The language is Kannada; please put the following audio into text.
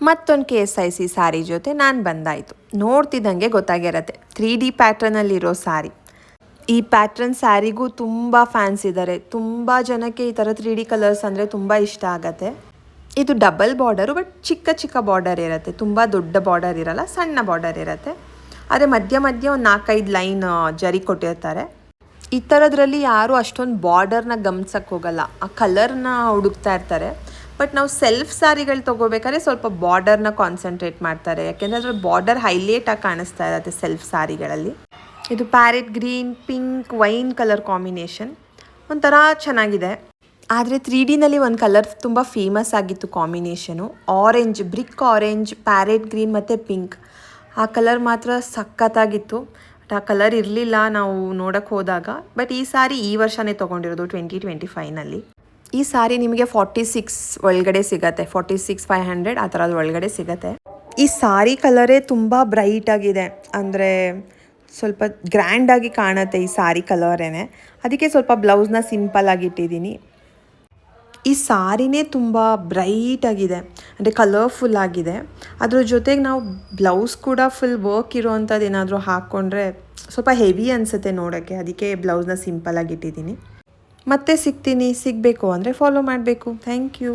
ಮತ್ತೊಂದು KSIC ಸ್ಯಾರಿ ಜೊತೆ ನಾನು ಬಂದಾಯಿತು. ನೋಡ್ತಿದ್ದಂಗೆ ಗೊತ್ತಾಗಿರತ್ತೆ 3D ಪ್ಯಾಟ್ರನಲ್ಲಿರೋ ಸ್ಯಾರಿ. ಈ ಪ್ಯಾಟ್ರನ್ ಸ್ಯಾರಿಗೂ ತುಂಬ ಫ್ಯಾನ್ಸ್ ಇದ್ದಾರೆ. ತುಂಬ ಜನಕ್ಕೆ ಈ ಥರ 3D ಕಲರ್ಸ್ ಅಂದರೆ ತುಂಬ ಇಷ್ಟ ಆಗತ್ತೆ. ಇದು ಡಬಲ್ ಬಾರ್ಡರು, ಬಟ್ ಚಿಕ್ಕ ಚಿಕ್ಕ ಬಾರ್ಡರ್ ಇರುತ್ತೆ. ತುಂಬ ದೊಡ್ಡ ಬಾರ್ಡರ್ ಇರಲ್ಲ, ಸಣ್ಣ ಬಾರ್ಡರ್ ಇರುತ್ತೆ. ಆದರೆ ಮಧ್ಯ ಒಂದು 4-5 ಲೈನ್ ಜರಿ ಕೊಟ್ಟಿರ್ತಾರೆ. ಈ ಥರದ್ರಲ್ಲಿ ಯಾರೂ ಅಷ್ಟೊಂದು ಬಾರ್ಡರ್ನ ಗಮನಿಸಕ್ಕೆ ಹೋಗಲ್ಲ, ಆ ಕಲರ್ನ ಹುಡುಕ್ತಾ ಇರ್ತಾರೆ. ಬಟ್ ನಾವು ಸೆಲ್ಫ್ ಸ್ಯಾರಿಗಳು ತೊಗೋಬೇಕಾದ್ರೆ ಸ್ವಲ್ಪ ಬಾರ್ಡರ್ನ ಕಾನ್ಸಂಟ್ರೇಟ್ ಮಾಡ್ತಾರೆ, ಯಾಕೆಂದರೆ ಅದ್ರ ಬಾರ್ಡರ್ ಹೈಲೈಟಾಗಿ ಕಾಣಿಸ್ತಾ ಇರುತ್ತೆ ಸೆಲ್ಫ್ ಸ್ಯಾರಿಗಳಲ್ಲಿ. ಇದು parrot green, pink, wine colour combination ಒಂಥರ ಚೆನ್ನಾಗಿದೆ. ಆದರೆ 3Dನಲ್ಲಿ ಒಂದು ಕಲರ್ ತುಂಬ ಫೇಮಸ್ ಆಗಿತ್ತು combination, orange, brick orange, parrot green ಮತ್ತು ಪಿಂಕ್. ಆ ಕಲರ್ ಮಾತ್ರ ಸಖತ್ತಾಗಿತ್ತು. ಬಟ್ ಆ ಕಲರ್ ಇರಲಿಲ್ಲ ನಾವು ನೋಡೋಕ್ಕೆ ಹೋದಾಗ. ಬಟ್ ಈ ಸಾರಿ ಈ ವರ್ಷನೇ ತೊಗೊಂಡಿರೋದು 2025ನಲ್ಲಿ. ಈ ಸಾರಿ ನಿಮಗೆ 46 ಒಳಗಡೆ ಸಿಗತ್ತೆ, 46,500 ಆ ಥರದ ಒಳಗಡೆ ಸಿಗತ್ತೆ. ಈ ಸಾರಿ ಕಲರೇ ತುಂಬ ಬ್ರೈಟ್ ಆಗಿದೆ, ಅಂದರೆ ಸ್ವಲ್ಪ ಗ್ರ್ಯಾಂಡಾಗಿ ಕಾಣುತ್ತೆ ಈ ಸಾರಿ ಕಲರೇನೆ. ಅದಕ್ಕೆ ಸ್ವಲ್ಪ ಬ್ಲೌಸ್ನ ಸಿಂಪಲ್ಲಾಗಿ ಇಟ್ಟಿದ್ದೀನಿ. ಈ ಸಾರಿನೇ ತುಂಬ ಬ್ರೈಟ್ ಆಗಿದೆ, ಅಂದರೆ ಕಲರ್ಫುಲ್ ಆಗಿದೆ. ಅದ್ರ ಜೊತೆಗೆ ನಾವು ಬ್ಲೌಸ್ ಕೂಡ ಫುಲ್ ವರ್ಕ್ ಇರೋವಂಥದ್ದು ಏನಾದರೂ ಹಾಕ್ಕೊಂಡ್ರೆ ಸ್ವಲ್ಪ ಹೆವಿ ಅನಿಸುತ್ತೆ ನೋಡೋಕ್ಕೆ. ಅದಕ್ಕೆ ಬ್ಲೌಸ್ನ ಸಿಂಪಲ್ಲಾಗಿ ಇಟ್ಟಿದ್ದೀನಿ. ಮತ್ತೆ ಸಿಗ್ತೀನಿ. ಸಿಗಬೇಕು ಅಂದರೆ ಫಾಲೋ ಮಾಡಬೇಕು. Thank you.